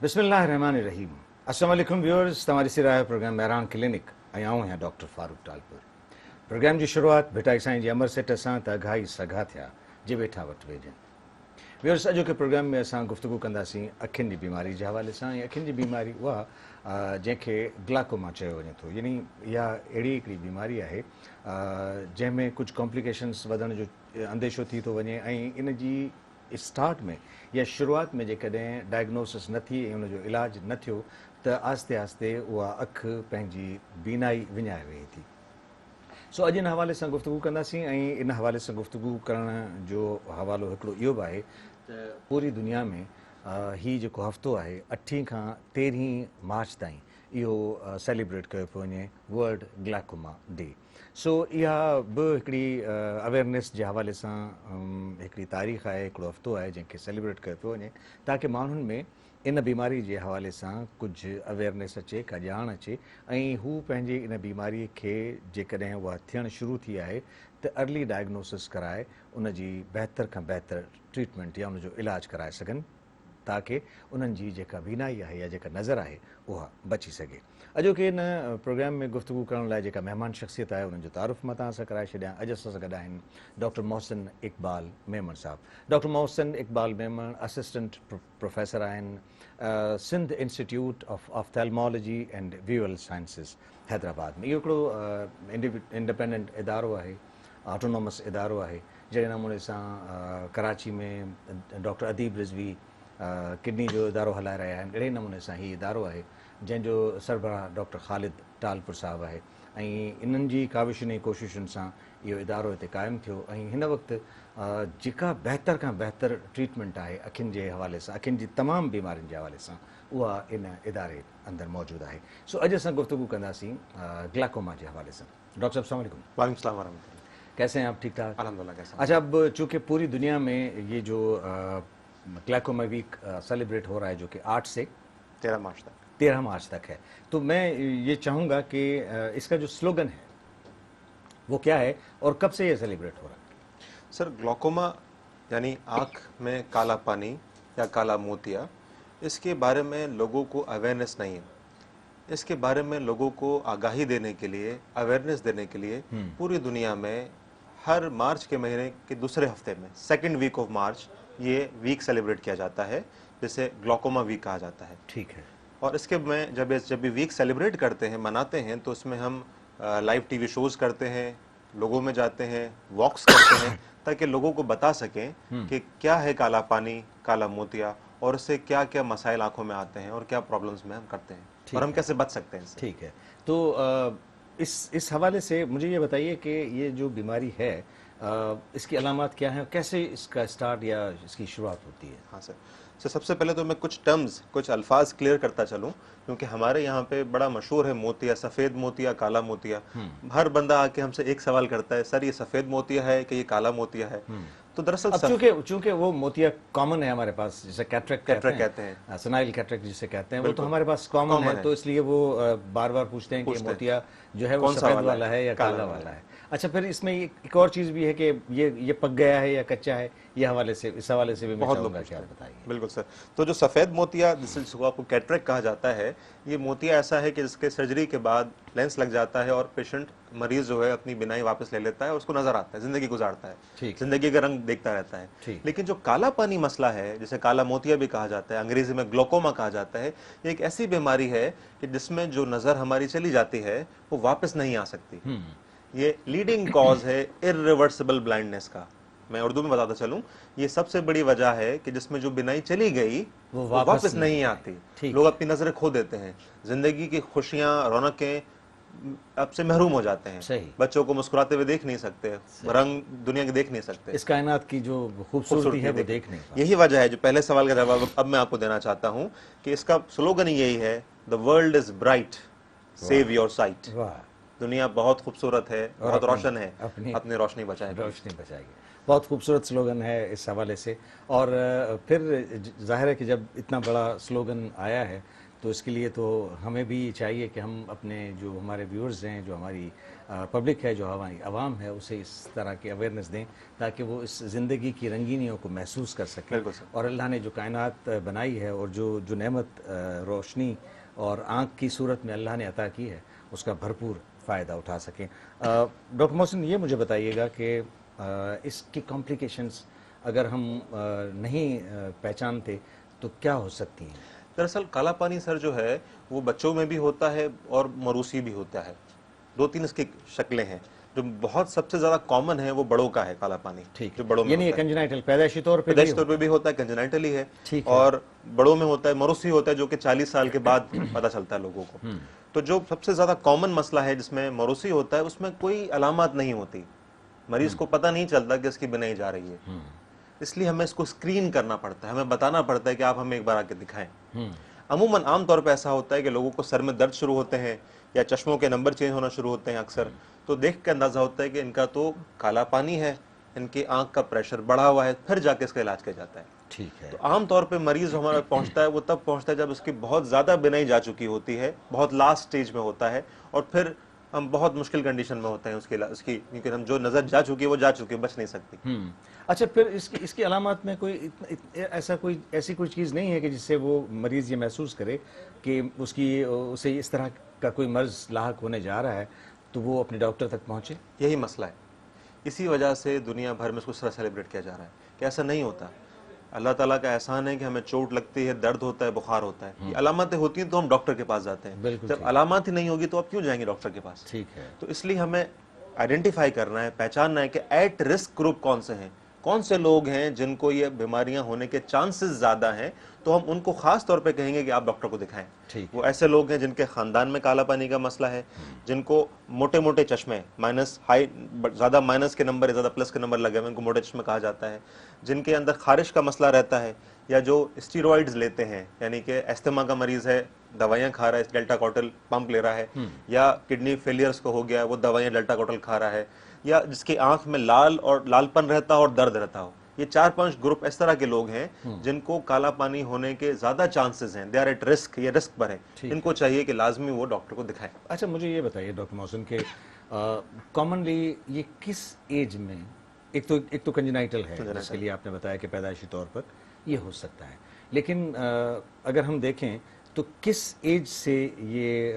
बिस्मिल्लाहिर्रहमानिर्रहीम। अस्सलाम वालेकुम व्यूअर्स, तमारी से रहा प्रोग्राम मैरान क्लिनिक ऐं आऊं आहियां डॉक्टर फारूक टालपुर। प्रोग्राम की शुरुआत भिटाई साईं जी अमर सेट सां त अघाई सघा थिया जे वेठा वटि वेझनि। व्यूअर्स, अॼु के प्रोग्राम में असां गुफ्तगू कंदासीं अखियुनि जी बीमारी जे हवाले सां। ऐं अखियुनि जी बीमारी उहा जंहिंखे ग्लाकोमा चयो वञे थो, यानी इहा अहिड़ी हिकिड़ी बीमारी आहे जंहिंमें कुझु कॉम्प्लिकेशन्स वधण जो अंदेशो थी थो वञे ऐं इन जी स्टार्ट में या शुरूआत में जेकॾहिं डायग्नोसिस न थी ऐं उनजो इलाजु न थियो त आस्ते आस्ते उहा अखि पंहिंजी बीनाई विञाए वेहे थी। सो अॼु इन हवाले सां गुफ्तगू कंदासीं ऐं इन हवाले सां गुफ्तगू करण जो हवालो हिकिड़ो इहो बि आहे त पूरी दुनिया में हीउ जेको हफ़्तो आहे 8 खां 13 मार्च ताईं इहो सेलिब्रेट कयो पियो वञे वर्ल्ड ग्लाकोमा डे। सो इहा बि हिकिड़ी अवेयरनेस जे हवाले सां हिकिड़ी तारीख़ आहे, हिकिड़ो हफ़्तो आहे जंहिंखे सेलिब्रेट कयो पियो वञे ताकी माण्हुनि में इन बीमारी जे हवाले सां कुझु अवेयरनेस अचे, का ॼाण अचे ऐं हू पंहिंजी इन बीमारीअ खे जेकॾहिं उहा थियणु शुरू थी आहे त अर्ली डायग्नोसिस कराए उन जी बहितर खां बहितर ट्रीटमेंट या उनजो इलाजु कराए सघनि ताकी उन्हनि जी जेका बीनाई आहे या जेका नज़र आहे उहा बची सघे। अॼोके इन प्रोग्राम में गुफ्तगू करण लाइ जेका महिमान शख़्सियत आहे उन्हनि जो तारुफ़ मां तव्हां सां कराए छॾियां। अॼु असां सां गॾु आहिनि डॉक्टर मोहसिन इक़बाल मेमण साहब। Doctor Mohsin Iqbal Memon assistant professor आहिनि Sindh institute of ophthalmology and visual sciences Hyderabad में। इहो हिकिड़ो इंडिपेंडेंट इदारो आहे, ऑटोनॉमस इदारो आहे। जहिड़े नमूने सां कराची में डॉक्टर अदीब रिज़वी किडनी जो इदारो हलाए रहिया आहिनि, अहिड़े नमूने सां हीउ इदारो आहे जंहिंजो सरबराह डॉक्टर ख़ालिद टालपुर साहब आहे ऐं इन्हनि जी काविशुनि ऐं कोशिशुनि सां इहो इदारो हिते क़ाइमु थियो ऐं हिन वक़्तु जेका बहितर खां बहितर ट्रीटमेंट आहे अखियुनि जे हवाले सां, अखियुनि जी तमामु बीमारियुनि जे हवाले सां, उहा इन इदारे अंदरि मौजूदु आहे। सो अॼु असां गुफ्तगू कंदासीं ग्लाकोमा जे हवाले सां। डॉक्टर साहब अस्सलाम वालेकुम। वालेकुम सलाम वरहमतुल्लाह। कैसे हैं आप? ठीक ठाक अल्हम्दुलिल्लाह। कैसे? अच्छा, अब चूँकि पूरी दुनिया में ये जो ग्लाकोमा वीक सेलिब्रेट हो रहा है जो कि 8 से 13 मार्च तक है, तो मैं ये चाहूँगा कि इसका जो स्लोगन है वो क्या है और कब से ये सेलिब्रेट हो रहा है? सर, ग्लाकोमा यानी आँख में काला पानी या काला मोतिया, इसके बारे में लोगों को अवेयरनेस नहीं है। इसके बारे में लोगों को आगाही देने के लिए, अवेयरनेस देने के लिए पूरी दुनिया में हर मार्च के महीने के दूसरे हफ्ते में, सेकेंड वीक ऑफ मार्च, ये वीक सेलिब्रेट किया जाता है, जिसे ग्लाकोमा वीक कहा जाता है। ठीक है। और इसके में जब भी वीक सेलिब्रेट करते हैं, मनाते हैं, तो उसमें हम लाइव टीवी शोज़ करते हैं, लोगों में जाते हैं, वॉक्स करते हैं ताकि लोगों को बता सकें कि क्या है काला पानी, काला मोतिया और उससे क्या क्या मसाइल आंखों में आते हैं और क्या प्रॉब्लम्स में हम करते हैं और हम कैसे बच सकते हैं इससे। ठीक है। तो इस हवाले से मुझे ये बताइए कि ये जो बीमारी है इसकी अलामत क्या है, कैसे इसका स्टार्ट या इसकी शुरुआत होती है? हाँ सर, सबसे पहले तो मैं कुछ टर्म्स, कुछ अल्फाज क्लियर करता चलूँ, क्योंकि हमारे यहाँ पे बड़ा मशहूर है मोतिया, सफ़ेद मोतिया, काला मोतिया। हर बंदा आके हमसे एक सवाल करता है, सर ये सफ़ेद मोतिया है कि ये काला मोतिया है? तो दरअसल चूंकि वो मोतिया कॉमन है हमारे पास, जिसे कैटरेक्ट कहते हैं, सनाइल कैटरेक्ट जिसे कहते हैं, वो तो हमारे पास कॉमन है, तो इसलिए वो बार बार पूछते हैं कि मोतिया जो है वो सफ़ेद वाला है या काला वाला है। अच्छा, फिर इसमें एक और चीज़ भी है कि ये पक गया है या कच्चा है, ये हवाले से, इस हवाले से भी मैं चाहूँगा कि आप बताइए। बिल्कुल सर। तो जो सफ़ेद मोतिया, जिसको आपको कैटरेक्ट कहा जाता है, ये मोतिया ऐसा है कि जिसके सर्जरी के बाद लेंस लग जाता है और पेशेंट, मरीज जो है, अपनी बिनाई वापस ले लेता है, उसको नजर आता है, जिंदगी गुजारता है, जिंदगी का रंग देखता रहता है। लेकिन जो काला पानी मसला है, जिसे काला मोतिया भी कहा जाता है, अंग्रेजी में ग्लाकोमा कहा जाता है, ये एक ऐसी बीमारी है कि जिसमें जो नजर हमारी चली जाती है वो वापस नहीं आ सकती। ये लीडिंग कॉज है इर्रिवर्सिबल ब्लाइंडनेस का। मैं उर्दू में बताता चलूं, ये सबसे बड़ी वजह है कि जिसमें जो बिनाई चली गई वो वापस नहीं आती। लोग अपनी नजरें खो देते हैं, जिंदगी की खुशियां, रौनकें अब से महरूम हो जाते हैं। बच्चों को मुस्कुराते हुए देख नहीं सकते, रंग दुनिया के देख नहीं सकते, इस कायनात की जो खूबसूरती है वो देख नहीं सकते। यही वजह है। जो पहले सवाल का जवाब अब मैं आपको देना चाहता हूँ कि इसका स्लोगन यही है, the world is bright, save your site. दुनिया बहुत खूबसूरत है, बहुत रोशन है, अपनी रोशनी बचाएगी। बहुत खूबसूरत स्लोगन है इस हवाले से। और फिर जाहिर है कि जब इतना बड़ा स्लोगन आया है तो इसके लिए तो हमें भी चाहिए कि हम अपने जो हमारे व्यूअर्स हैं, जो हमारी पब्लिक है, जो हमारी आवाम है, उसे इस तरह की अवेयरनेस दें ताकि वो इस ज़िंदगी की रंगीनियों को महसूस कर सकें। बिल्कुल सर। और अल्लाह ने जो कायनात बनाई है और जो नेमत रोशनी और आँख की सूरत में अल्लाह ने अता की है, उसका भरपूर फ़ायदा उठा सकें। डॉक्टर मोहसिन, ये मुझे बताइएगा कि इसकी कॉम्प्लिकेशंस अगर हम नहीं पहचानते तो क्या हो सकती हैं? दरअसल काला पानी सर जो है वो बच्चों में भी होता है और मरूसी भी होता है। 2-3 इसकी शक्लें हैं। जो बहुत सबसे ज्यादा कॉमन है वो बड़ों का है काला पानी, ठीक जो है, बड़ों में यानी ये होता है। कंजेनाइटल पैदाइशी तौर पे पैदाइशी तौर पे भी होता है, कंजेनाइटली है। ठीक है। और बड़ों में होता है, मरूसी होता है, जो कि 40 साल के बाद पता चलता है लोगों को। तो जो सबसे ज्यादा कॉमन मसला है जिसमें मरूसी होता है, उसमें कोई अलामत नहीं होती, मरीज को पता नहीं चलता कि इसकी बिनाई जा रही है। इसलिए हमें इसको स्क्रीन करना पड़ता है, हमें बताना पड़ता है कि आप हमें एक बार आके दिखाएं। अमूमन आमतौर पे ऐसा होता है कि लोगों को सर में दर्द शुरू होते हैं या चश्मों के नंबर चेंज होना शुरू होते हैं अक्सर, तो देख के अंदाजा होता है कि इनका तो काला पानी है, इनकी आंख का प्रेशर बढ़ा हुआ है, फिर जाके इसका इलाज किया जाता है। ठीक है। तो आमतौर पे मरीज हमारा पहुंचता है, वो तब पहुंचता है जब उसकी बहुत ज्यादा बिनाई जा चुकी होती है, बहुत लास्ट स्टेज में होता है, और फिर हम बहुत मुश्किल कंडीशन में होते हैं उसकी, क्योंकि हम जो नजर जा चुकी है वो जा चुकी है, बच नहीं सकती। अच्छा, फिर इसकी अलामत में कोई ऐसी कोई चीज़ नहीं है कि जिससे वो मरीज़ ये महसूस करे कि उसे इस तरह का कोई मर्ज लाहक होने जा रहा है, तो वो अपने डॉक्टर तक पहुंचे? यही मसला है। इसी वजह से दुनिया भर में इसको सेलिब्रेट किया जा रहा है कि ऐसा नहीं होता। अल्लाह ताला का एहसान है कि हमें चोट लगती है, दर्द होता है, बुखार होता है, ये अलामतें होती हैं तो हम डॉक्टर के पास जाते हैं। बिल्कुल जब अलामत ही नहीं होगी तो आप क्यों जाएंगे डॉक्टर के पास? ठीक है। तो इसलिए हमें आइडेंटिफाई करना है, पहचानना है कि एट रिस्क ग्रुप कौन से हैं, कौन से लोग हैं जिनको ये बीमारियां होने के चांसेस ज्यादा हैं, तो हम उनको खास तौर पे कहेंगे कि आप डॉक्टर को दिखाएं। ठीक वो ऐसे लोग हैं जिनके खानदान में काला पानी का मसला है, जिनको मोटे मोटे चश्मे, माइनस हाई, ज्यादा माइनस के नंबर, ज्यादा प्लस के नंबर लगे हुए, उनको मोटे चश्मे कहा जाता है, जिनके अंदर खारिश का मसला रहता है, या जो स्टीरॉइड्स लेते हैं, यानी कि अस्थमा का मरीज है, दवाइयां खा रहा है, डेल्टा कॉटल पंप ले रहा है, या किडनी फेलियर्स को हो गया, वो दवाइयां डेल्टा कॉटल खा रहा है, या जिसकी आंख में लालपन रहता हो और दर्द रहता हो। ये 4-5 ग्रुप इस तरह के लोग हैं जिनको काला पानी होने के ज्यादा चांसेस हैं, दे आर एट रिस्क, ये रिस्क पर है, इनको चाहिए कि लाजमी वो डॉक्टर को दिखाएं। अच्छा, मुझे ये बताइए डॉक्टर मोहसिन के कॉमनली ये किस एज में, एक तो कंजेनाइटल है जिसके लिए आपने बताया कि पैदाइशी तौर पर ये हो सकता है, लेकिन अगर हम देखें तो किस एज से ये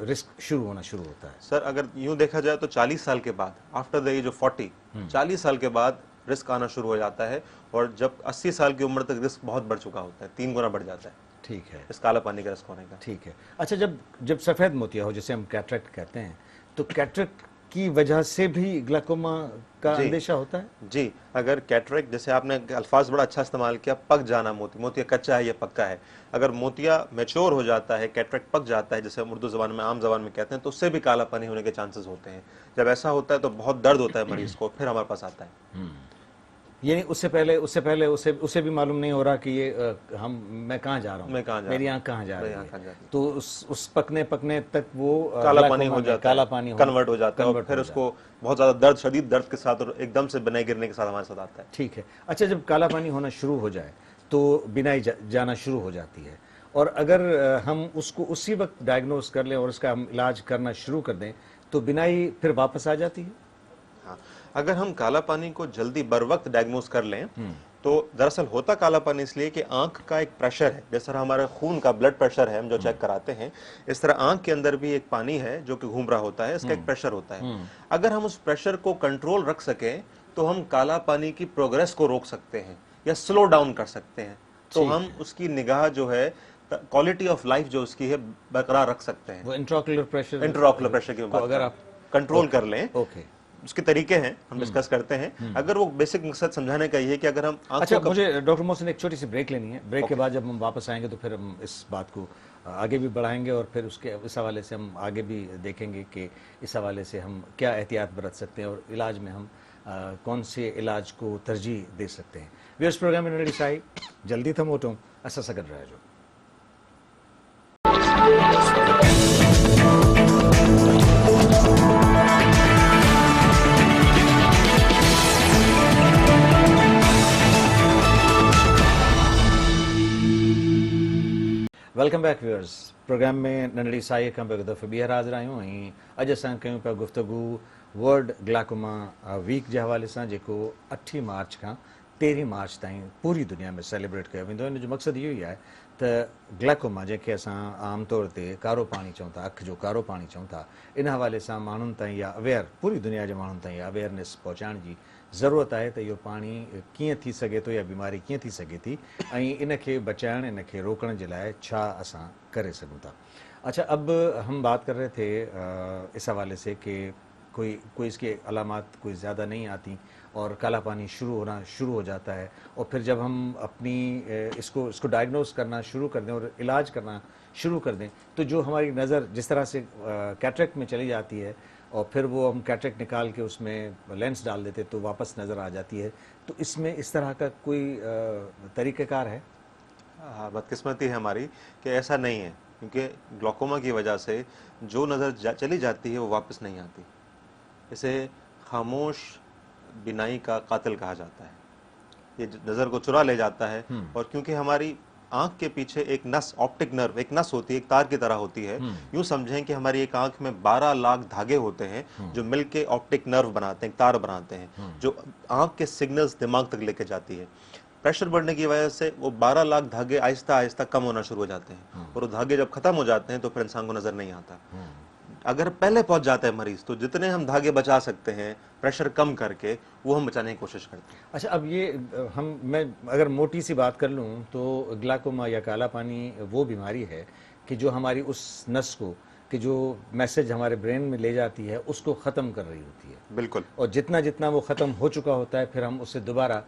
रिस्क शुरू होना शुरू होता है? सर अगर यूं देखा जाए तो 40 साल के बाद, आफ्टर द एज ऑफ 40, 40 साल के बाद रिस्क आना शुरू हो जाता है, और जब 80 साल की उम्र तक रिस्क बहुत बढ़ चुका होता है, 3 गुना बढ़ जाता है। ठीक है। इस काला पानी का रिस्क होने का। ठीक है। अच्छा, जब सफ़ेद मोतिया हो, जिसे हम कैटरेक्ट कहते हैं, तो कैटरेक्ट की वजह से भी ग्लाकोमा का अंदेशा होता है? जी, अगर कैटरेक्ट, जैसे आपने अल्फाज बड़ा अच्छा इस्तेमाल किया, पक जाना, मोतिया कच्चा है या पक्का है। अगर मोतिया मैच्योर हो जाता है, कैटरेक्ट पक जाता है, जैसे हम उर्दू जबान में, आम जबान में कहते हैं, तो उससे भी काला पानी होने के चांसेस होते हैं। जब ऐसा होता है तो बहुत दर्द होता है मरीज को, फिर हमारे पास आता है। यानी उससे पहले उसे भी मालूम नहीं हो रहा कि ये मैं कहाँ जा रहा हूँ, मेरी आँख कहाँ जा रही है, तो उस पकने तक वो काला पानी हो जाता है, काला पानी कन्वर्ट हो जाता है, और फिर उसको बहुत ज्यादा दर्द, शदीद दर्द के साथ और एकदम से बिनाई गिरने के साथ हमारे साथ आता है। ठीक है। अच्छा, जब काला पानी होना शुरू हो जाए तो बिनाई जाना शुरू हो जाती है, और अगर हम उसको उसी वक्त डायग्नोस कर लें और उसका हम इलाज करना शुरू कर दें तो बिनाई फिर वापस आ जाती है? हाँ, अगर हम काला पानी को जल्दी बर वक्त डायग्नोस कर लें तो दरअसल होता काला पानी इसलिए कि आंख का एक प्रेशर है, जैसा हमारे खून का ब्लड प्रेशर है, हम जो चेक कराते हैं, इस तरह आंख के अंदर भी एक पानी है जो कि घूम रहा होता है, इसका एक प्रेशर होता है। अगर हम उस प्रेशर को कंट्रोल रख सकें तो हम काला पानी की प्रोग्रेस को रोक सकते हैं या स्लो डाउन कर सकते हैं, तो हम उसकी निगाह जो है, क्वालिटी ऑफ लाइफ जो उसकी है, बरकरार रख सकते हैं। वो इंट्राओक्युलर प्रेशर की बात अगर आप कंट्रोल कर लें, उसके तरीके हैं, हम डिस्कस करते हैं। अगर वो बेसिक मकसद समझाने का ये है कि अगर हम अच्छा, मुझे डॉक्टर मोहसिन एक छोटी सी ब्रेक लेनी है। ब्रेक के बाद जब हम वापस आएंगे तो फिर हम इस बात को आगे भी बढ़ाएंगे, और फिर उसके इस हवाले से हम आगे भी देखेंगे कि इस हवाले से हम क्या एहतियात बरत सकते हैं और इलाज में हम कौन से इलाज को तरजीह दे सकते हैं। व्यूअर्स, प्रोग्राम में नड़ी साई जल्दी थम ओटो असा सगड रह जो। Welcome back viewers. प्रोग्राम में नंढड़ी साई खां ॿियो दफ़ो ॿीहर हाज़िर आहियूं ऐं अॼु असां कयूं पिया गुफ़्तगू वर्ल्ड ग्लाकोमा वीक जे हवाले सां, जेको 8 मार्च खां 13 मार्च ताईं पूरी दुनिया में सेलिब्रेट कयो वेंदो। इन जो मक़सदु इहो ई आहे त ग्लाकोमा, जंहिंखे असां आम तौर ते कारो पाणी चऊं था, अखि जो कारो पाणी चऊं था, इन हवाले सां माण्हुनि ताईं या अवेयर पूरी दुनिया जे माण्हुनि ताईं अवेयरनेस पहुचाइण जी ज़रूरत आहे त इहो पाणी कीअं थी सघे थो या बीमारी कीअं थी सघे थी ऐं इन खे बचाइण, इन खे रोकण जे लाइ छा असां करे सघूं था। अच्छा, अब हम बात कर रहे थे इस हवाले से कि कोई इसकी अलामात कोई ज़्यादा नहीं आती और काला पानी शुरू हो जाता है, और फिर जब हम अपनी इसको डायग्नोस करना शुरू कर दें और इलाज करना शुरू कर दें, तो जो हमारी नज़र जिस तरह से कैटरेक्ट में चली जाती है और फिर वो हम कैटरेक्ट निकाल के उसमें लेंस डाल देते तो वापस नज़र आ जाती है, तो इसमें इस तरह का कोई तरीक़ेकार है? हाँ, बदकिस्मती है हमारी कि ऐसा नहीं है, क्योंकि ग्लाकोमा की वजह से जो नज़र चली जाती है वो वापस नहीं आती। इसे खामोश बिनाई का कातिल कहा जाता है। ये नज़र को चुरा ले जाता है, और क्योंकि हमारी आंख के पीछे एक नस, ऑप्टिक नर्व, एक नस होती है, एक तार की तरह होती है। यूं समझें कि हमारी एक आंख में 12 लाख धागे होते हैं जो मिलके ऑप्टिक नर्व बनाते हैं, तार बनाते हैं, जो आंख के सिग्नल्स दिमाग तक लेके जाती है। प्रेशर बढ़ने की वजह से वो 12 लाख धागे आहिस्ता आहिस्ता कम होना शुरू हो जाते हैं, और वो धागे जब खत्म हो जाते हैं तो फिर इंसान को नजर नहीं आता। अगर पहले पहुंच जाता है मरीज, तो जितने हम धागे बचा सकते हैं प्रेशर कम करके, वो हम बचाने की कोशिश करते हैं। अच्छा, अब ये मैं अगर मोटी सी बात कर लूँ तो ग्लाकोमा या काला पानी वो बीमारी है कि जो हमारी उस नस को, कि जो मैसेज हमारे ब्रेन में ले जाती है, उसको ख़त्म कर रही होती है। बिल्कुल। और जितना जितना वो ख़त्म हो चुका होता है, फिर हम उससे दोबारा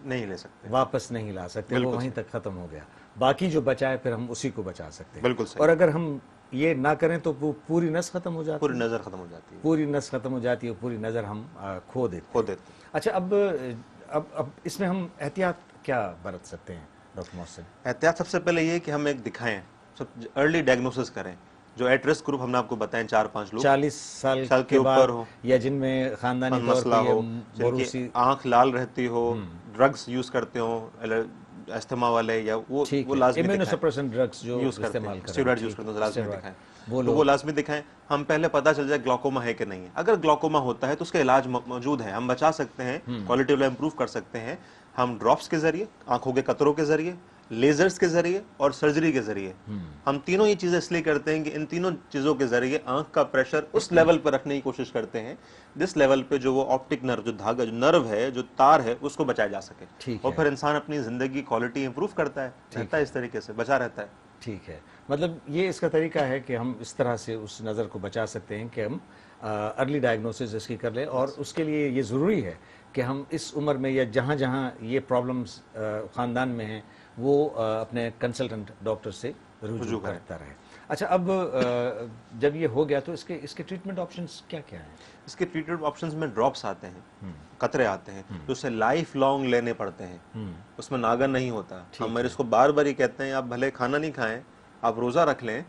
नहीं ले सकते, वापस नहीं ला सकते, वो वहीं तक ख़त्म हो गया। बाकी जो बचा है फिर हम उसी को बचा सकते हैं। बिल्कुल सही। और अगर हम ये ना करें तो पूरी नस खत्म हो जाती है, पूरी नज़र खत्म हो जाती है, पूरी नस खत्म हो जाती है, पूरी नज़र हम खो देते। अच्छा, अब इसमें हम एहतियात क्या बरत सकते हैं डॉक्टर मोहसिन? एहतियात सबसे पहले ये कि हम एक दिखाएं, सब अर्ली डायग्नोसिस करें। जो एट रिस्क ग्रुप हमने आपको बताएं 4-5 लोग 40 साल के ऊपर हो, या जिनमें खानदानी मसला हो, जिनकी आंख लाल रहती हो, ड्रग्स यूज करते हो, अस्थमा वाले, या वो लाजमी इम्यूनोसप्रेसेंट ड्रग्स जो इस्तेमाल कर स्टेरॉइड यूज करते हैं, लाजमी दिखाएं। तो वो लाजमी दिखाएं। हम पहले पता चल जाए ग्लाकोमा है कि नहीं है। अगर ग्लाकोमा होता है तो उसका इलाज मौजूद है, हम बचा सकते हैं, क्वालिटी ऑफ लाइफ इंप्रूव कर सकते हैं। हम ड्रॉप्स के जरिए, आंखों के कतरों के जरिए, लेजर्स के जरिए और सर्जरी के जरिए, हम तीनों ही चीजें इसलिए करते हैं कि इन तीनों चीजों के जरिए आंख का प्रेशर उस लेवल पर रखने की कोशिश करते हैं जिस लेवल पे जो वो ऑप्टिक नर्व, जो धागा, जो नर्व है, जो तार है, उसको बचाया जा सके। और फिर इंसान अपनी जिंदगी क्वालिटी इंप्रूव करता है, रहता है, इस तरीके से बचा रहता है। ठीक है, मतलब ये इसका तरीका है कि हम इस तरह से उस नज़र को बचा सकते हैं कि हम अर्ली डायग्नोसिस इसकी कर लें। और उसके लिए ये ज़रूरी है कि हम इस उम्र में या जहाँ जहाँ ये प्रॉब्लम्स ख़ानदान में हैं, वो अपने कंसल्टेंट डॉक्टर से रुजू करता रहे। अच्छा, अब जब ये हो गया तो इसके ट्रीटमेंट ऑप्शंस क्या क्या हैं? इसके ट्रीटमेंट ऑप्शंस में ड्रॉप्स आते हैं, कतरे आते हैं, जो उसे लाइफ लॉन्ग लेने पड़ते हैं। उसमें नागा नहीं होता। हम मरीज को बार बार ही कहते हैं, आप भले खाना नहीं खाएं, आप रोज़ा रख लें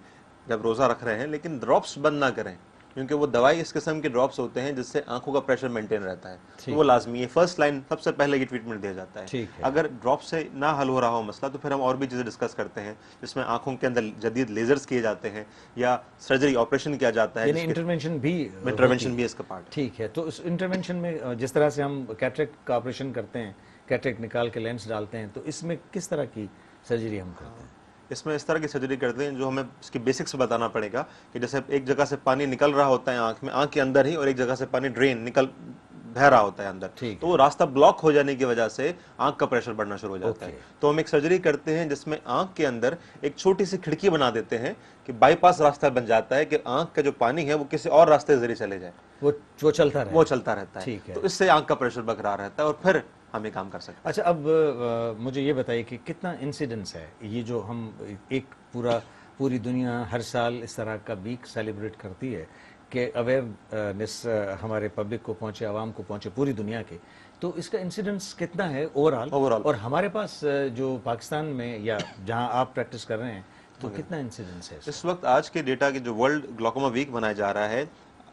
जब रोज़ा रख रहे हैं, लेकिन ड्रॉप्स बंद ना करें, क्योंकि वो दवाई इस किस्म के ड्रॉप्स होते हैं जिससे आंखों का प्रेशर मेंटेन रहता है। तो वो लाजमी है, फर्स्ट लाइन सबसे पहले ये ट्रीटमेंट दिया जाता है। अगर ड्रॉप से ना हल हो रहा हो मसला, तो फिर हम और भी चीज़ें डिस्कस करते हैं, जिसमें आंखों के अंदर जदीद लेजर्स किए जाते हैं या सर्जरी, ऑपरेशन किया जाता है। इंटरवेंशन भी इसका पार्ट। ठीक है, तो इस इंटरवेंशन में जिस तरह से हम कैटरेक्ट का ऑपरेशन करते हैं, कैटरेक्ट निकाल के लेंस डालते हैं, तो इसमें किस तरह की सर्जरी हम करते हैं? इसमें इस तरह की सर्जरी करते हैं जो हमें इसकी बेसिक्स बताना पड़ेगा, कि जैसे एक जगह से पानी निकल रहा होता है आंख में, आंख के अंदर ही, और एक जगह से पानी बह रहा होता है अंदर, तो वो रास्ता ब्लॉक हो जाने की वजह से आंख का प्रेशर बढ़ना शुरू हो जाता है। तो हम एक सर्जरी करते हैं जिसमें आंख के अंदर एक छोटी सी खिड़की बना देते हैं कि बाईपास रास्ता बन जाता है, कि आंख का जो पानी है वो किसी और रास्ते जरिए चले जाए, वो चलता रहता है। तो इससे आंख का प्रेशर बरकरार रहता है और फिर हम ये काम कर सकते हैं। अच्छा, अब मुझे ये बताइए कि कितना इंसिडेंस है ये जो हम एक पूरी दुनिया हर साल इस तरह का वीक सेलिब्रेट करती है कि अवेयरनेस हमारे पब्लिक को पहुंचे, आवाम को पहुंचे, पूरी दुनिया के, तो इसका इंसिडेंस कितना है ओवरऑल? और हमारे पास जो पाकिस्तान में या जहां आप प्रैक्टिस कर रहे हैं, तो कितना इंसिडेंस है? इस वक्त आज के डेटा के जो वर्ल्ड ग्लाकोमा वीक मनाया जा रहा है,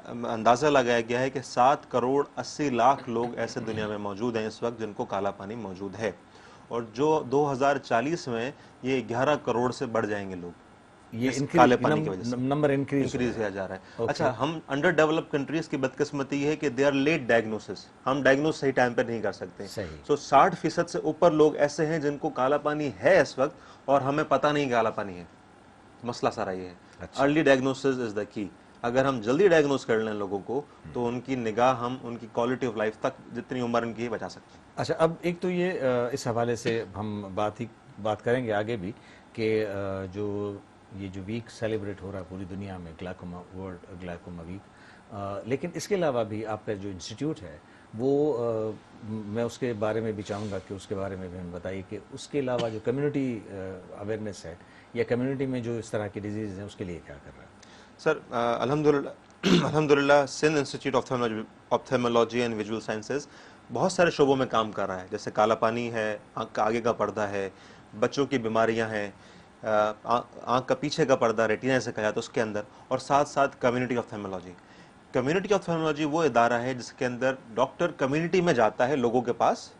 अंदाज़ा लगाया गया है कि 7 करोड़ 80 लाख लोग ऐसे दुनिया में मौजूद हैं इस वक्त जिनको काला पानी मौजूद है, और जो 2040 में ये 11 करोड़ से बढ़ जाएंगे लोग। ये कालेपन की वजह से नंबर इंक्रीज किया जा रहा है। अच्छा, हम अंडर डेवलप्ड कंट्रीज की बदकिस्मती ये है कि दे आर लेट डायग्नोसिस, हम डायग्नोस सही टाइम पर नहीं कर सकते। सही। सो 60% से ऊपर लोग ऐसे हैं जिनको काला पानी है इस वक्त और हमें पता नहीं काला पानी है। मसला सारा ये है। Early diagnosis is the key. अगर हम जल्दी डायग्नोस कर लें लोगों को तो उनकी निगाह हम उनकी क्वालिटी ऑफ लाइफ तक जितनी उम्र उनकी है बचा सकते हैं। अच्छा, अब एक तो ये इस हवाले से हम बात करेंगे आगे भी कि जो ये जो वीक सेलिब्रेट हो रहा है पूरी दुनिया में, ग्लाइकोमा, वर्ल्ड ग्लाइकोमा वीक, लेकिन इसके अलावा भी आपका जो इंस्टीट्यूट है वो मैं उसके बारे में भी चाहूँगा कि उसके बारे में भी हमें बताइए कि उसके अलावा जो कम्युनिटी अवेयरनेस है या कम्युनिटी में जो इस तरह की डिजीज़ हैं उसके लिए क्या कर रहा है? सर, अल्हम्दुलिल्लाह Sindh institute of ophthalmology and visual sciences बहुत सारे शोबों में काम कर रहा है। जैसे काला पानी है, आँख का आगे का पर्दा है, बच्चों की बीमारियां हैं, आँख का पीछे का पर्दा रेटिना से कहा जाता है उसके अंदर, और साथ साथ कम्युनिटी ऑप्थेमोलॉजी। कम्युनिटी ऑप्थेमोलॉजी वो इदारा है जिसके अंदर डॉक्टर कम्युनिटी में जाता है लोगों के पास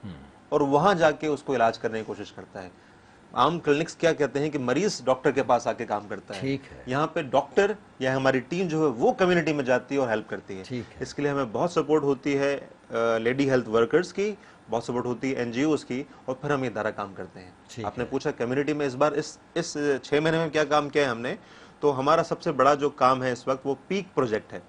और वहां जाके उसको इलाज करने की कोशिश करता है। आम क्लिनिक्स क्या कहते हैं कि मरीज डॉक्टर के पास आके काम करता है। ठीक है। यहाँ पे डॉक्टर या हमारी टीम जो है वो कम्युनिटी में जाती है और हेल्प करती है। ठीक है। इसके लिए हमें बहुत सपोर्ट होती है लेडी हेल्थ वर्कर्स की, बहुत सपोर्ट होती है एनजीओज की, और फिर हम ये इदारा काम करते हैं। आपने पूछा कम्युनिटी में इस बार इस 6 महीने में क्या काम किया है हमने, तो हमारा सबसे बड़ा जो काम है इस वक्त वो पीक प्रोजेक्ट है।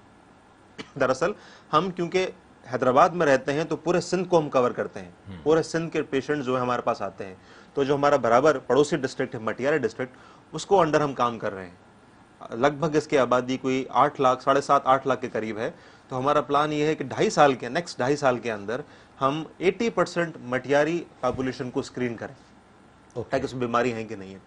दरअसल हम क्योंकि हैदराबाद में रहते हैं तो पूरे सिंध को हम कवर करते हैं, पूरे सिंध के पेशेंट जो है हमारे पास आते हैं। तो जो हमारा बराबर पड़ोसी डिस्ट्रिक्ट है मटियाला डिस्ट्रिक्ट, उसको अंडर हम काम कर रहे हैं। लगभग इसकी आबादी कोई 8 लाख 7.5-8 लाख के करीब है। तो हमारा प्लान ये है कि नेक्स्ट 2.5 साल के अंदर हम 80% मटियारी पॉपुलेशन को स्क्रीन करें ताकि उसमें बीमारी है कि नहीं है।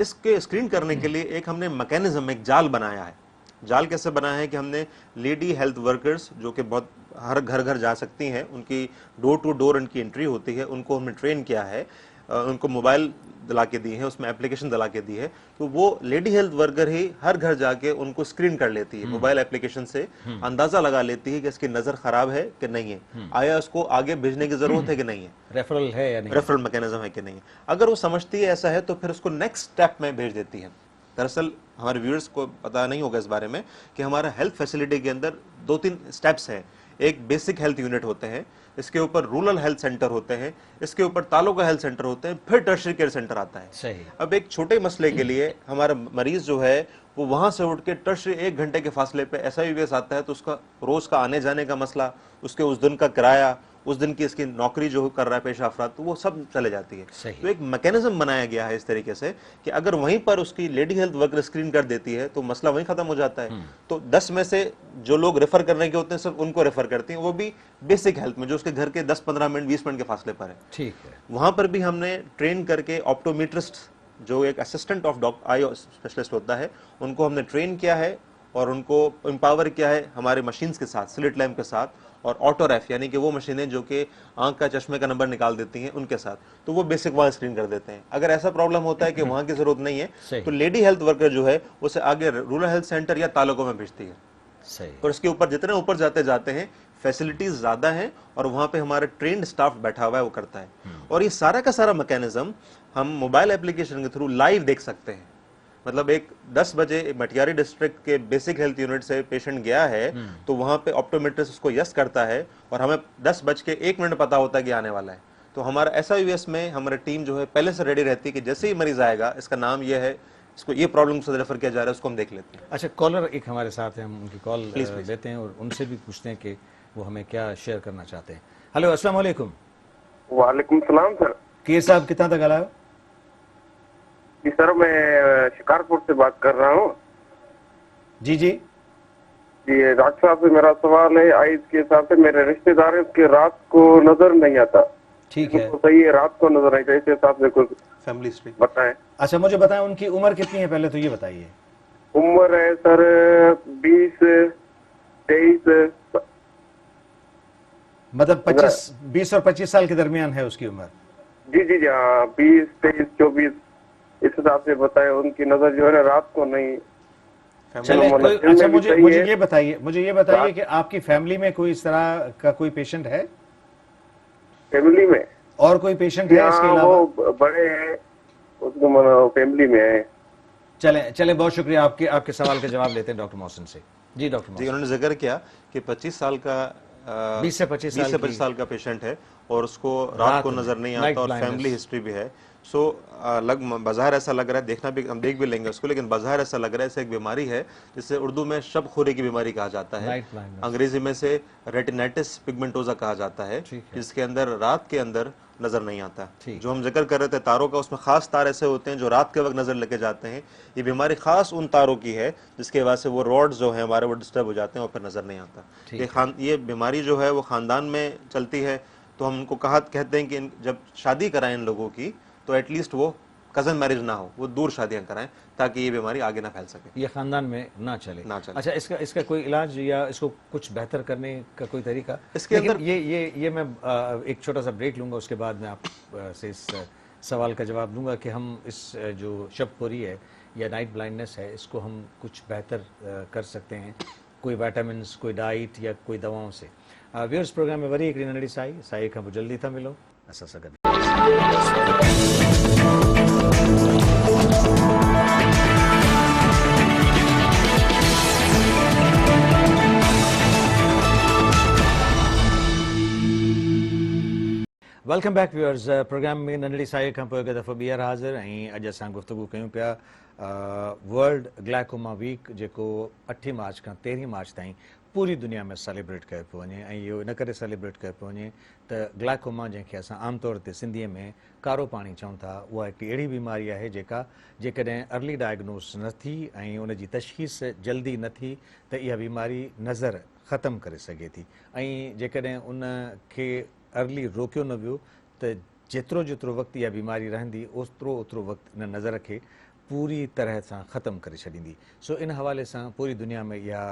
इसके स्क्रीन करने के लिए एक हमने मैकेनिज्म, एक जाल बनाया है। जाल कैसे बनाया है कि हमने लेडी हेल्थ वर्कर्स जो कि बहुत हर घर जा सकती हैं, उनकी डोर टू डोर उनकी एंट्री होती है, उनको हमने ट्रेन किया है, उनको मोबाइल दिला के दी है, उसमें एप्लीकेशन दिला के दी है। तो वो लेडी हेल्थ वर्कर ही हर घर जाके उनको स्क्रीन कर लेती है, मोबाइल एप्लीकेशन से अंदाजा लगा लेती है कि इसकी नजर खराब है कि नहीं है, आया उसको आगे भेजने की जरूरत है कि नहीं है, रेफरल है या नहीं, रेफरल मैकेनिज्म है कि नहीं है। अगर वो समझती है ऐसा है तो फिर उसको नेक्स्ट स्टेप में भेज देती है। दरअसल हमारे व्यूअर्स को पता नहीं होगा इस बारे में कि हमारा हेल्थ फैसिलिटी के अंदर 2-3 स्टेप्स हैं। एक बेसिक हेल्थ यूनिट होते हैं, इसके ऊपर रूरल हेल्थ सेंटर होते हैं, इसके ऊपर तालुका हेल्थ सेंटर होते हैं, फिर टर्शरी केयर सेंटर आता है। सही। अब एक छोटे मसले के लिए हमारा मरीज जो है वो वहां से उठ के टर्शरी 1 घंटे के फासले पे SIVS आता है, तो उसका रोज का आने जाने का मसला, उसके उस दिन का किराया, उस दिन की इसकी नौकरी जो कर रहा है पेशा अफराद, तो वो सब चले जाती है। तो एक मैकेनिज्म बनाया गया है इस तरीके से कि अगर वहीं पर उसकी लेडी हेल्थ वर्कर स्क्रीन कर देती है तो मसला वहीं खत्म हो जाता है। तो 10 में से जो लोग रेफर करने के होते हैं सिर्फ उनको रेफर करती हैं, वो भी बेसिक हेल्थ में जो उसके घर के 10-15 मिनट 20 मिनट के फासले पर है। ठीक है। वहां पर भी हमने ट्रेन करके ऑप्टोमेट्रिस्ट जो एक असिस्टेंट ऑफ आई स्पेशलिस्ट होता है, उनको हमने ट्रेन किया है और उनको एम्पावर किया है हमारे मशीन्स के साथ, स्लिट लैम्प के साथ, और ऑटो रेफ यानी कि वो मशीनें जो कि आंख का चश्मे का नंबर निकाल देती हैं उनके साथ, तो वो बेसिक वहां स्क्रीन कर देते हैं। अगर ऐसा प्रॉब्लम होता है कि वहां की जरूरत नहीं है तो लेडी हेल्थ वर्कर जो है उसे आगे रूरल हेल्थ सेंटर या तालुकों में भेजती है। सही। और इसके ऊपर जितने ऊपर जाते हैं फैसिलिटीज ज्यादा हैं और वहां पे हमारा ट्रेन्ड स्टाफ बैठा हुआ है, वो करता है। और ये सारा का सारा मैकेनिज्म हम मोबाइल एप्लीकेशन के थ्रू लाइव देख सकते हैं। मतलब एक 10 बजे मटियारी डिस्ट्रिक्ट के बेसिक हेल्थ यूनिट से पेशेंट गया है तो वहां पे ऑप्टोमेट्रिस्ट उसको यस करता है और हमें 10:01 पता होता है कि आने वाला है। तो हमारा SIVS में हमारी टीम जो है पहले से रेडी रहती है कि जैसे ही मरीज आएगा, इसका नाम ये है, इसको ये प्रॉब्लम से रेफर किया जा रहा है, उसको हम देख लेते हैं। अच्छा, कॉलर एक हमारे साथ है, हम उनकी कॉल लेते हैं और उनसे भी पूछते हैं कि वो हमें क्या शेयर करना चाहते हैं। हेलो, अस्सलाम वालेकुम। वालेकुम सलाम सर। कीर साहब कितना तक आया? जी सर, मैं शिकारपुर से बात कर रहा हूँ। जी जी जी, डॉक्टर साहब से मेरा सवाल है, आइज के हिसाब से मेरे रिश्तेदार है, उसके रात को नजर नहीं आता। ठीक है, तो सही है, रात को नजर नहीं आता, इस हिसाब से कुछ फैमिली हिस्ट्री बताएं। अच्छा मुझे बताएं उनकी उम्र कितनी है, पहले तो ये बताइए। उम्र है सर 20-23, मतलब 20 और 25 साल के दरमियान है उसकी उम्र। जी जी जी हाँ, 20-23-24 इस हिसाब से बताए। उनकी नजर जो है ना रात को नहीं। चले, अच्छा मुझे ये बताइए कि आपकी फैमिली में कोई इस तरह का कोई पेशेंट है? फैमिली में और कोई पेशेंट है इसके अलावा? वो बड़े हैं, उसको फैमिली में है। चलें चलें, बहुत शुक्रिया। आपके आपके सवाल का जवाब लेते हैं डॉक्टर मोहसिन से। जी डॉक्टर जी, मोहसिन। उन्होंने जिक्र किया कि 25 साल का 20 से 25 साल 25 साल का पेशेंट है और उसको रात रात को में नजर नहीं नाइट आता और ब्लाइंडनेस। फैमिली हिस्ट्री भी है। सो बाजार ऐसा लग रहा है, देखना भी हम देख भी लेंगे उसको, लेकिन बाजार ऐसा लग रहा है इसे एक बीमारी है जिसे उर्दू में शब खोरे की बीमारी कहा जाता है, नाइट ब्लाइंडनेस। अंग्रेजी में से रेटिनाइटिस पिगमेंटोजा कहा जाता है, ठीक है। जिसके अंदर रात के अंदर नजर नहीं आता। ठीक जो हम जिक्र कर रहे थे तारों का, उसमें खास तार ऐसे होते हैं जो रात के वक्त नजर लेके जाते हैं। ये बीमारी खास उन तारों की है जिसके वजह से वो रॉड जो है हमारे वो डिस्टर्ब हो जाते हैं और फिर नजर नहीं आता। ठीक ये बीमारी जो है वो खानदान में चलती है, तो हम उनको कहते हैं कि जब शादी कराएं इन लोगों की तो एटलीस्ट वो कजन मैरिज ना हो, वो दूर शादियां कराएं ताकि ये बीमारी आगे ना फैल सके। ये खानदान में ना चले। ना चले। अच्छा, इसका इसका कोई इलाज या इसको कुछ बेहतर करने का कोई तरीका? इसके लेकिन अंदर ये मैं एक छोटा सा ब्रेक लूंगा, उसके बाद मैं आप से इस सवाल का जवाब दूंगा कि हम इस जो शबखोरी है या नाइट ब्लाइंडनेस है, इसको हम कुछ बेहतर कर सकते हैं, कोई विटामिन्स, कोई डाइट या कोई दवाओं से। व्यूअर्स, प्रोग्राम में वरी हिकिड़ी नंढड़ी साई खां पोइ जल्दी था मिलो असां सां गॾु। Welcome back viewers. प्रोग्राम में नंढड़ी साई खां पोइ हिकु दफ़ो ॿीहर हाज़िर ऐं अॼु असां गुफ़्तगू कयूं पिया वर्ल्ड ग्लाइकोमा वीक, जेको 8 मार्च खां 13 मार्च ताईं पूरी दुनिया में सेलिब्रेट कयो पियो वञे। ऐं इहो इन करे सेलिब्रेट कयो पियो वञे त ग्लाइकोमा, जंहिंखे असां आमतौर ते सिंधीअ में कारो पाणी चऊं था, उहा हिकु अहिड़ी बीमारी आहे जेका जेकॾहिं अर्ली डायग्नोस न थी ऐं उन जी तशख़ीस जल्दी न थी त इहा बीमारी नज़र ख़तमु करे सघे थी। ऐं जेकॾहिं उन खे अर्ली रोकियो न वियो त जेतिरो जेतिरो वक़्तु इहा बीमारी रहंदी, ओतिरो ओतिरो वक़्तु इन नज़र खे पूरी तरह सां ख़तमु करे छॾींदी। सो इन हवाले सां पूरी दुनिया में इहा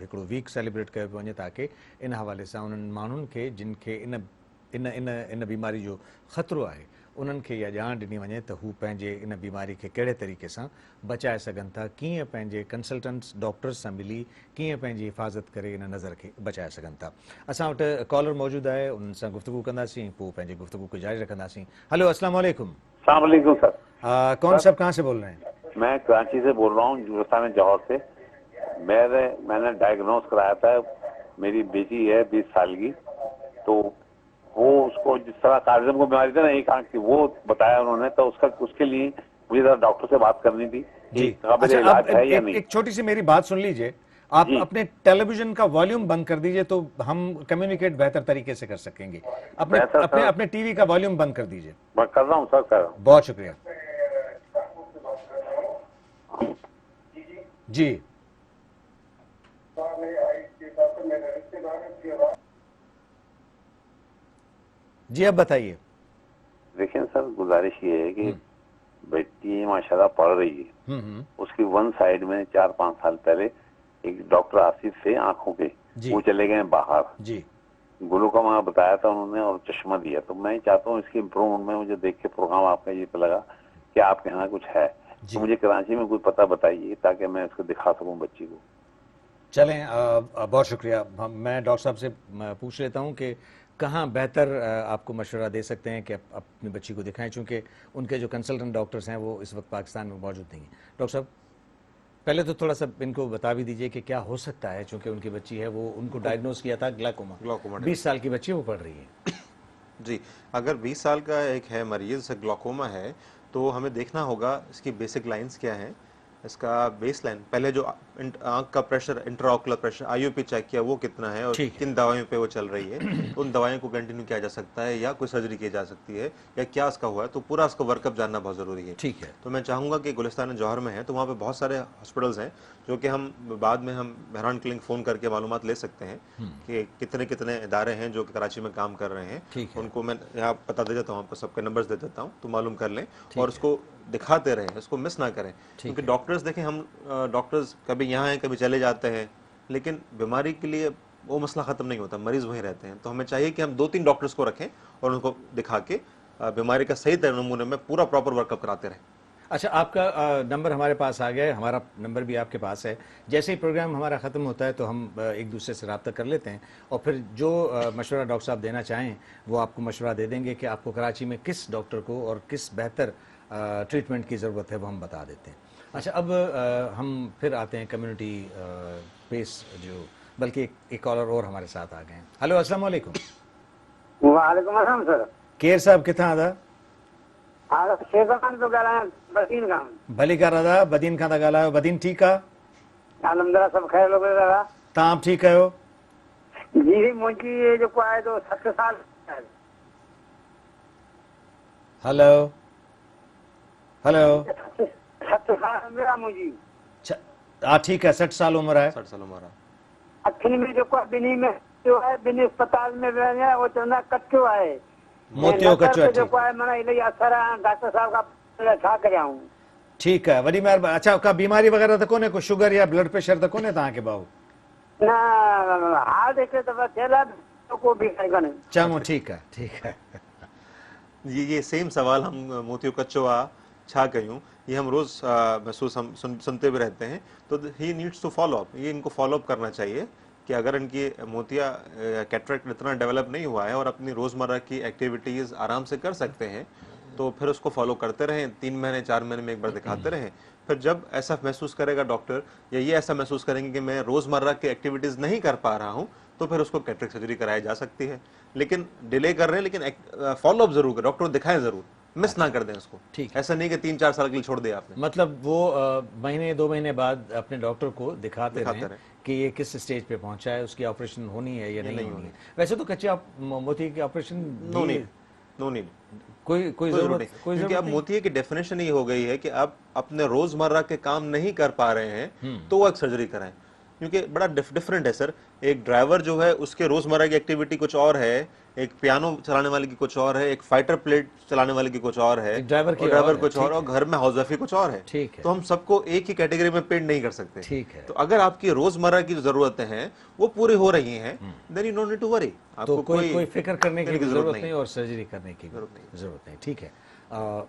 हिकिड़ो वीक सेलिब्रेट कयो पियो वञे ताकी इन हवाले सां उन्हनि माण्हुनि खे जिन खे इन इन इन इन बीमारी जो ख़तरो आहे, उन्हनि खे इहा ॼाण ॾिनी वञे त हू पंहिंजे इन बीमारी खे कहिड़े तरीक़े सां बचाए सघनि था, कीअं पंहिंजे कंसल्टेंट्स डॉक्टर्स सां मिली कीअं पंहिंजी हिफ़ाज़त करे इन नज़र खे बचाए सघनि था। असां वटि कॉलर मौजूदु आहे, उन्हनि सां गुफ़्तगू कंदासीं, पोइ पंहिंजे गुफ़्तगू खे जारी रखंदासीं। हेलो, अस्सलाम वालेकुम। अस्सलाम वालेकुम सर। कौन साहब, कहाँ से बोल रहे हैं? मैं कराची से बोल रहा हूँ, हिंदुस्तान जौहर से। मैंने डायग्नोस कराया था, मेरी बेटी है 20 साल की, तो वो उसको जिस तरह कार्डियम को बीमारी थी ना, एक आंख की, वो बताया उन्होंने, तो उसके लिए मुझे जरा डॉक्टर से बात करनी थी कि काबिल इलाज है या नहीं। एक छोटी सी मेरी बात सुन लीजिए। आप अपने टेलीविजन का वॉल्यूम बंद कर दीजिए तो हम कम्युनिकेट बेहतर तरीके से कर सकेंगे। अपने अपने अपने टीवी का वॉल्यूम बंद कर दीजिए। मैं कर रहा हूँ सर, कर रहा हूँ। बहुत शुक्रिया जी। जी, अब बताइए। देखिए सर, गुजारिश ये है कि बेटी माशाल्लाह पढ़ रही है, उसकी वन साइड में 4-5 साल पहले एक डॉक्टर आसिफ थे आंखों के, वो चले गए बाहर जी, ग्लूकोमा बताया था उन्होंने और चश्मा दिया। तो मैं चाहता हूँ इसकी इम्प्रूवमेंट में, मुझे देख के प्रोग्राम आपका ये पे लगा कि आपके यहाँ कुछ है, तो मुझे कराची में कोई पता बताइए ताकि मैं उसको दिखा सकूँ बच्ची को। चलें, बहुत शुक्रिया। मैं डॉक्टर साहब से पूछ लेता हूँ कि कहाँ बेहतर आपको मशवरा दे सकते हैं कि अपनी बच्ची को दिखाएं, चूँकि उनके जो कंसल्टेंट डॉक्टर्स हैं वो इस वक्त पाकिस्तान में मौजूद नहीं हैं। डॉक्टर साहब, पहले तो थोड़ा सा इनको बता भी दीजिए कि क्या हो सकता है, चूँकि उनकी बच्ची है, वो उनको डायग्नोस किया था ग्लाइकोमा। 20 साल की बच्ची वो पढ़ रही है। जी, अगर 20 साल का एक है मरीज ग्लाइकोमा है, तो हमें देखना होगा इसकी बेसिक लाइंस क्या हैं, इसका बेस लाइन, पहले जो आंख का pressure, intraocular pressure, IOP check किया वो कितना है और किन दवाइयों पे वो चल रही है, उन दवाइयों को कंटिन्यू किया जा सकता है या कोई सर्जरी की जा सकती है या क्या इसका हुआ है, तो पूरा इसका वर्कअप जानना बहुत ज़रूरी है। ठीक है। तो मैं चाहूँगा कि गुलिस्तान जौहर में है तो वहाँ पे बहुत सारे हॉस्पिटल्स हैं जो कि हम बाद में हम बहरान क्लिनिक फ़ोन करके मालूमात ले सकते हैं कि कितने कितने इदारे हैं जो कि कराची में काम कर रहे हैं। उनको मैं यहाँ पता दे देता हूँ, आपको सबके नंबर्स दे देता हूँ, तो मालूम कर लें और उसको दिखाते रहें, इसको मिस ना करें। क्योंकि डॉक्टर्स देखें, हम डॉक्टर्स कभी यहाँ हैं कभी चले जाते हैं, लेकिन बीमारी के लिए वो मसला ख़त्म नहीं होता, मरीज़ वहीं रहते हैं। तो हमें चाहिए कि हम 2-3 डॉक्टर्स को रखें और उनको दिखा के बीमारी का सही नमूने में पूरा प्रॉपर वर्कअप कराते रहें। अच्छा, आपका नंबर हमारे पास आ गया है, हमारा नंबर भी आपके पास है। जैसे ही प्रोग्राम हमारा ख़त्म होता है तो हम एक दूसरे से रब्ता कर लेते हैं और फिर जो मशवरा डॉक्टर साहब देना चाहें वो आपको मशवरा दे देंगे कि आपको कराची में किस डॉक्टर को और किस बेहतर ट्रीटमेंट की ज़रूरत है, वो हम बता देते हैं। अच्छा, अब हम फिर आते हैं कम्युनिटी बेस जो, बल्कि एक कॉलर और हमारे साथ आ गए हैं। हेलो, अस्सलाम वालेकुम। वालेकुम अस्सलाम सर। केर साहब किथां आदा? हाँ शेख खान तो ॻाल्हायां बसीन खां। भली का राधा बदीन खां था ॻाल्हायो। बदीन ठीकु आहे? अलहमदिल्ला सभु ख़ैर लॻो दादा। तव्हां बि ठीकु आहियो? जी मुंहिंजी जेको आहे तो 60 साल आहे। Hello hello. 60 साल उमिरि आहे मुंहिंजी। हा ठीकु आहे, 60 साल उमिरि आहे। 60 साल उम्र है। अखियुनि में जेको आहे ॿिन्ही में जो आहे ॿिन्ही अस्पताल में विया आहिनि, उहो चवंदा कचो आहे। मोतियो कचो आहे। जेको आहे माना इलाही असर आहे डॉक्टर साहब खां छा करियाऊं। ठीकु आहे, वॾी महिरबानी। अच्छा, का बीमारी वग़ैरह त कोन्हे, को शुगर या ब्लड प्रेशर त कोन्हे तव्हांखे भाऊ? न हार्ट हिकु दफ़ा थियल आहे, को बि कान्हे। चङो, ठीकु आहे, ठीकु आहे। ये सेम सवाल हम मोतियो कच्चो आ छा कयूं, ये हम रोज महसूस हम सुनते भी रहते हैं। तो he needs to follow up, ये इनको फॉलो अप करना चाहिए कि अगर इनकी मोतिया कैटरेक्ट इतना डेवलप नहीं हुआ है और अपनी रोज़मर्रा की एक्टिविटीज़ आराम से कर सकते हैं, तो फिर उसको फॉलो करते रहें। 3 महीने 4 महीने में एक बार दिखाते रहें। फिर जब ऐसा महसूस करेगा डॉक्टर, या ये ऐसा महसूस करेंगे कि मैं रोज़मर्रा की एक्टिविटीज़ नहीं कर पा रहा हूँ, तो फिर उसको कैटरेक्ट सर्जरी कराई जा सकती है। लेकिन डिले कर रहे हैं, लेकिन फॉलो अप जरूर करें, डॉक्टर को दिखाएं जरूर, मिस ना कर दें उसको। ठीक, ऐसा नहीं कि 3-4 साल के लिए छोड़ दिया आपने। मतलब वो महीने 2 महीने बाद अपने डॉक्टर को दिखाते दिखाते रहें रहें। कि ये किस स्टेज पे पहुंचा है, उसकी ऑपरेशन होनी है या नहीं होनी है। वैसे तो कच्चे मोती की operation no need, no need, कोई जरूरत जरूरत नहीं, कोई क्योंकि जरूरत अब नहीं। मोतिये की डेफिनेशन ये हो गई है कि आप अपने रोजमर्रा के काम नहीं कर पा रहे हैं तो वो एक सर्जरी कराएं। क्योंकि बड़ा डिफरेंट है सर। एक ड्राइवर जो है उसके रोजमर्रा की एक्टिविटी कुछ और है, एक पियानो चलाने वाले की कुछ और है, एक फाइटर प्लेट चलाने वाले की कुछ और है, एक ड्राइवर की और ड्राइवर और है, कुछ और, ठीक और घर में हाउस वाइफ कुछ और है। ठीक है। तो हम सबको एक ही कैटेगरी में पेड नहीं कर सकते। ठीक है। तो अगर आपकी रोजमर्रा की जो जरूरतें हैं वो पूरी हो रही हैं, then you don't need to worry. तो आपको कोई फिक्र करने की जरूरत नहीं नहीं। और सर्जरी करने की जरूरत नहीं। ठीक है,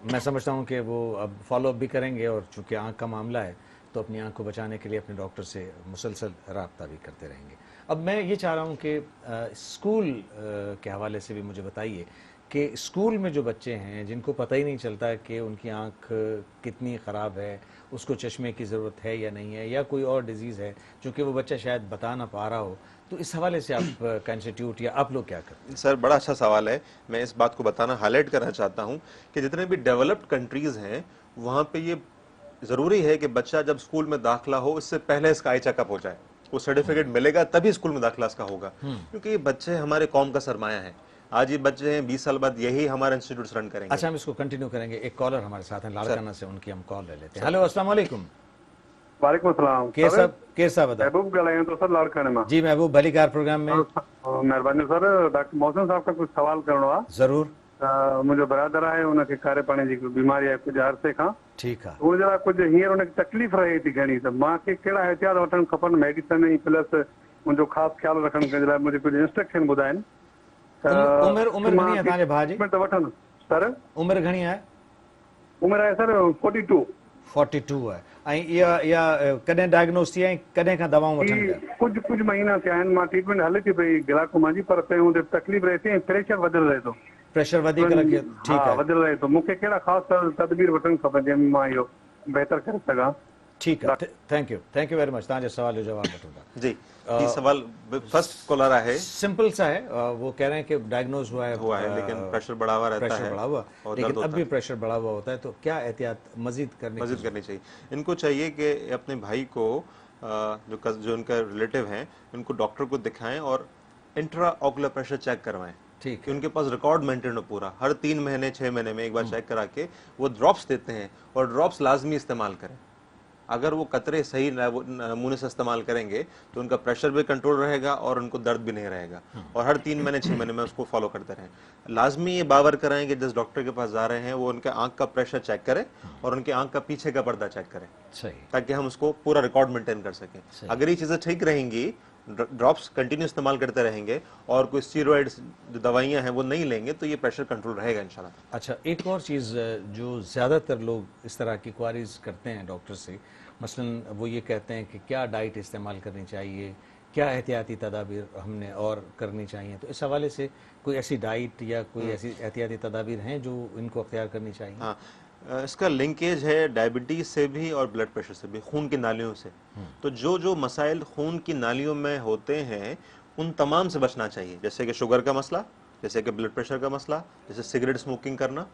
मैं समझता हूँ कि वो अब फॉलो अप भी करेंगे, और चूंकि आँख का मामला है तो अपनी आँख को बचाने के लिए अपने डॉक्टर से मुसलसल रब्ता भी करते रहेंगे। अब मैं ये चाह रहा हूँ कि स्कूल के हवाले से भी मुझे बताइए कि स्कूल में जो बच्चे हैं जिनको पता ही नहीं चलता कि उनकी आँख कितनी ख़राब है, उसको चश्मे की ज़रूरत है या नहीं है, या कोई और डिजीज़ है चूँकि वो बच्चा शायद बता ना पा रहा हो, तो इस हवाले से आप का इंस्टीट्यूट या आप लोग क्या करते हैं? सर बड़ा अच्छा सवाल है। मैं इस बात को बताना हाईलाइट करना चाहता हूँ कि जितने भी डेवलप्ड कंट्रीज हैं वहाँ पे ये ज़रूरी है कि बच्चा जब स्कूल में दाखिला हो इससे पहले इसका आई चेकअप हो जाए। वो सर्टिफिकेट मिलेगा तभी स्कूल में दाखिला इसका होगा, क्योंकि ये बच्चे हमारे कौम का सरमाया है। आज ये बच्चे हैं, 20 साल बाद यही हमारा इंस्टीट्यूट रन करेंगे। अच्छा, हम इसको कंटिन्यू करेंगे। एक कॉलर हमारे साथ हैं लाड़काना से, उनकी हम कॉल ले लेते हैं। हेलो, अस्सलाम वालेकुम। वालेकुम सलाम। केर साहब बता। महबूब ॻाल्हायूं तो सर लाड़काने मां। जी महबूब, भलीकार प्रोग्राम में। महिरबानी सर, डॉक्टर मोहसिन साहब का कुछ सवाल करणो आहे। ज़रूर। मुंहिंजो बरादर आहे, उनखे कारे पाणी जी बीमारी आहे कुझु अरसे खां। ठीकु आहे। उहो जरा कुझु हींअर उनखे तकलीफ़ रहे थी घणी, त मूंखे कहिड़ा एहतियात वठणु खपनि, मेडिसिन ऐं प्लस मुंहिंजो ख़ासि ख्यालु रखण जे लाइ मुंहिंजे कुझु इंस्ट्रक्शन ॿुधाइनि। उमिरि घणी आहे तव्हांजे भाउ जी? त वठनि सर। उमिरि घणी आहे? उमिरि आहे सर 42। 42 आहे। ऐं इहा कॾहिं डायग्नोस थी ऐं कॾहिं खां दवाऊं वठनि पिया? कुझु महीना थिया आहिनि, मां ट्रीटमेंट हले थी पई ग्लाकोमा जी, पर पहिरियों तकलीफ़ रहे थी ऐं प्रेशर वधियल रहे थो। प्रेशर वधीक रखे? ठीकु आहे, वधियल रहे थो। मूंखे कहिड़ा ख़ासि तदबीर वठणु खपनि जंहिंमें मां इहो बहितर करे सघां? ठीकु आहे, थैंक यू वेरी मच। तव्हांजे सवाल जो जवाब वठूं था। जी, ये सवाल फर्स्ट कॉलर है, सिंपल सा है। वो कह रहे हैं कि डायग्नोज हुआ है लेकिन प्रेशर बढ़ा हुआ रहता है, प्रेशर बढ़ा हुआ, लेकिन अब भी प्रेशर बढ़ा हुआ होता है, तो क्या एहतियात मजीद करनी चाहिए? इनको चाहिए कि अपने भाई को जो उनका रिलेटिव हैं उनको डॉक्टर को दिखाएं और इंट्रा ऑकुलर प्रेशर चेक करवाएं। ठीक है, उनके पास रिकॉर्ड मेंटेन हो पूरा, हर 3 महीने 6 महीने में एक बार चेक करा के वो ड्रॉप्स देते हैं, और ड्रॉप्स लाजमी इस्तेमाल करें। अगर वो कतरे सही नमूने से इस्तेमाल करेंगे तो उनका प्रेशर भी कंट्रोल रहेगा और उनको दर्द भी नहीं रहेगा, और हर 3 महीने 6 महीने में उसको फॉलो करते रहें। लाजमी ये बावर कराएं कि जिस डॉक्टर के पास जा रहे हैं वो उनके आंख का प्रेशर चेक करें और उनके आंख का पीछे का पर्दा चेक करें, सही, ताकि हम उसको पूरा रिकॉर्ड मेंटेन कर सकें। अगर ये चीज़ें ठीक रहेंगी, ड्रॉप्स कंटिन्यू इस्तेमाल करते रहेंगे और कोई स्टीरॉइड्स जो दवाइयाँ हैं वो नहीं लेंगे, तो ये प्रेशर कंट्रोल रहेगा इंशाल्लाह। अच्छा, एक और चीज़ जो ज़्यादातर लोग इस तरह की क्वारीज करते हैं डॉक्टर से, मसलन वो ये कहते हैं कि क्या डाइट इस्तेमाल करनी चाहिए, क्या एहतियाती तदाबीर हमने और करनी चाहिए, तो इस हवाले से कोई ऐसी डाइट या कोई ऐसी एहतियाती तदाबीर हैं जो इनको अख्तियार करनी चाहिए? हाँ, इसका लिंकेज है डायबिटीज से भी और ब्लड प्रेशर से भी, खून की नालियों से। तो जो जो मसाइल खून की नालियों में होते हैं उन तमाम से बचना चाहिए, जैसे कि शुगर का मसला, जैसे कि ब्लड प्रेशर का मसला, जैसे सिगरेट स्मोकिंग करना।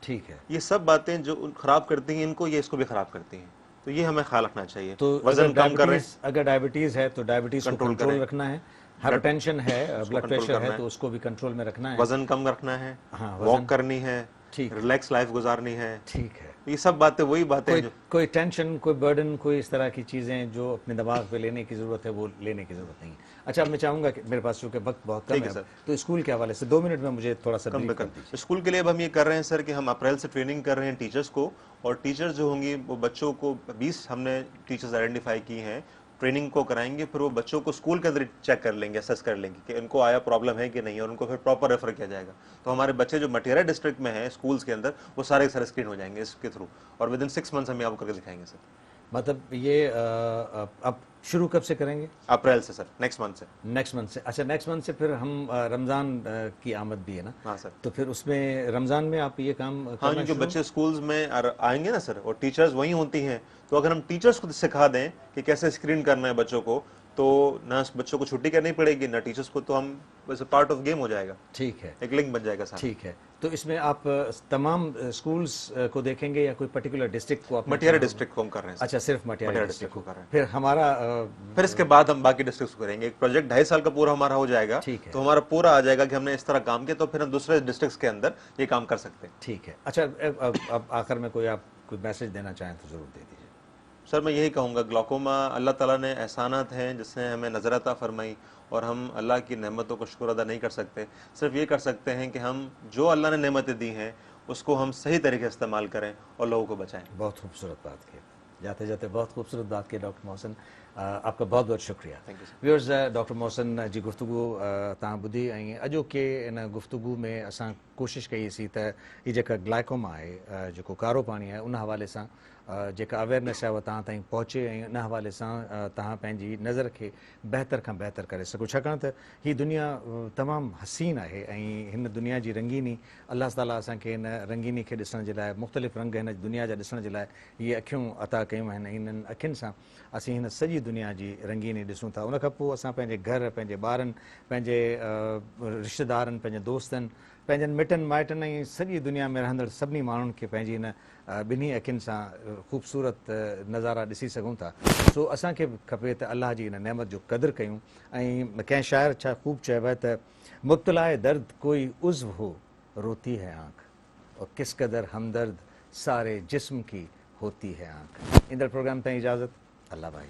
ठीक है। ये सब बातें जो खराब करती हैं इनको, ये इसको भी खराब करती हैं, तो ये हमें ख्याल रखना चाहिए। तो वजन कम कर रहे हैं, अगर डायबिटीज है तो डायबिटीज को कंट्रोल कंट्रोल करें। रखना है, हाइपरटेंशन है, ब्लड कंट्रोल प्रेशर करना है है। तो उसको भी कंट्रोल में रखना है। वजन कम रखना है, हाँ, वॉक वजन। करनी है, ठीक। रिलैक्स लाइफ गुजारनी है। ठीक है। ये सब बातें वही बातें हैं कोई जो कोई टेंशन, कोई बर्डन, कोई इस तरह की चीज़ें जो अपने दिमाग पे लेने की ज़रूरत है वो लेने की ज़रूरत नहीं है। अच्छा, मैं चाहूँगा कि मेरे पास चूँकि वक्त बहुत कम ठीक है है सर। तो स्कूल के हवाले से 2 मिनट में मुझे थोड़ा सा कम ब्रीफ पे कर कम दीजिए। स्कूल के लिए अब हम ये कर रहे हैं सर कि हम अप्रैल से ट्रेनिंग कर रहे हैं टीचर्स को, और टीचर्स जो होंगी वो बच्चों को 20 हमने टीचर्स आइडेंटिफाई की हैं, ट्रेनिंग को कराएंगे, फिर वो बच्चों को स्कूल के अंदर चेक कर लेंगे, असेस कर लेंगे कि इनको आया प्रॉब्लम है कि नहीं, और उनको फिर प्रॉपर रेफर किया जाएगा। तो हमारे बच्चे जो मटियाला डिस्ट्रिक्ट में हैं स्कूल्स के अंदर, वो सारे स्क्रीन हो जाएंगे इसके थ्रू, और विद इन 6 मंथ्स हम ये आपको करके दिखाएंगे सर। मतलब ये अब शुरू कब से करेंगे? अप्रैल से सर, नेक्स्ट मंथ से। नेक्स्ट मंथ से। अच्छा, नेक्स्ट मंथ से फिर हम रमज़ान की आमद भी है ना? हाँ सर। तो फिर उसमें रमज़ान में आप ये काम हाँ, करना क्योंकि शुरू? बच्चे स्कूल्स में आएंगे ना सर, और टीचर्स वहीं होती हैं, तो अगर हम टीचर्स को सिखा दें कि कैसे स्क्रीन करना है बच्चों को, तो ना बच्चों को छुट्टी करनी पड़ेगी ना टीचर्स को, तो हम वैसे पार्ट ऑफ गेम हो जाएगा, ठीक है। एक लिंक बन जाएगा साथ। ठीक है। तो इसमें आप तमाम स्कूल्स को देखेंगे या कोई पर्टिकुलर डिस्ट्रिक्ट को आप? मटियाला डिस्ट्रिक्ट को हम कर रहे हैं सर। अच्छा, सिर्फ मटियाला मटियाला डिस्ट्रिक्ट को डिस्ट्रिक्ट को कर रहे हैं। फिर हमारा फिर इसके बाद हम बाकी डिस्ट्रिक्ट्स को करेंगे। एक प्रोजेक्ट 2.5 साल का पूरा हमारा हो जाएगा, ठीक है। तो हमारा पूरा आ जाएगा कि हमने इस तरह काम किया, तो फिर हम दूसरे डिस्ट्रिक्ट्स के अंदर ये काम कर सकते हैं। ठीक है। अच्छा, अब आखिर में कोई आप कोई मैसेज देना चाहें तो ज़रूर दे दीजिए। सर मैं यही कहूँगा, ग्लाकोमा अल्लाह ताला ने एहसानात हैं जिसने हमें नज़र अता फरमाई, और हम अल्लाह की नेमतों को शुक्र अदा नहीं कर सकते। सिर्फ ये कर सकते हैं कि हम जो अल्लाह ने नेमतें दी हैं उसको हम सही तरीके से इस्तेमाल करें और लोगों को बचाएं। बहुत खूबसूरत बात की, जाते जाते बहुत खूबसूरत बात की डॉक्टर मोहसिन, आपका बहुत बहुत शुक्रिया। Thank you sir. Viewers, doctor Mohsin ji गुफ्तगू तव्हां ॿुधी ऐं अॼोके इन गुफ्तगू में असां कोशिशि कईसीं त हीअ जेका ग्लाइकोमा आहे, जेको कारो पाणी आहे, उन हवाले सां जेका अवेयरनेस आहे उहा तव्हां ताईं पहुचे ऐं इन हवाले सां तव्हां पंहिंजी नज़र खे बहितर खां बहितर करे सघो, छाकाणि त हीअ दुनिया तमामु हसीन आहे ऐं हिन दुनिया जी रंगीनी, अल्लाह ताला असांखे हिन रंगीनी खे ॾिसण जे लाइ, मुख़्तलिफ़ रंग हिन दुनिया जा ॾिसण जे लाइ इहे अखियूं अता कयूं आहिनि। इन्हनि अखियुनि सां असीं हिन सॼी दुनिया जी रंगीनी ॾिसूं था। उनखां पोइ असां पंहिंजे घर, पंहिंजे ॿारनि, पंहिंजे रिश्तेदारनि, पंहिंजे दोस्तनि, पंहिंजनि मिटनि माइटनि ऐं सॼी दुनिया में रहंदड़ सभिनी माण्हुनि खे पंहिंजी हिन ॿिन्ही अखियुनि सां ख़ूबसूरत नज़ारा ॾिसी सघूं था। सो असांखे बि खपे त अलाह जी हिन नेमत जो क़दुरु कयूं। ऐं कंहिं शाइर छा ख़ूब चइबो आहे त मुब्तलाए दर्द कोई उज़्व हो रोती है आँख, और किस कदर हमदर्द सारे जिस्म की होती है आँख। ईंदड़ प्रोग्राम ताईं इजाज़त, अल्लाह भाई।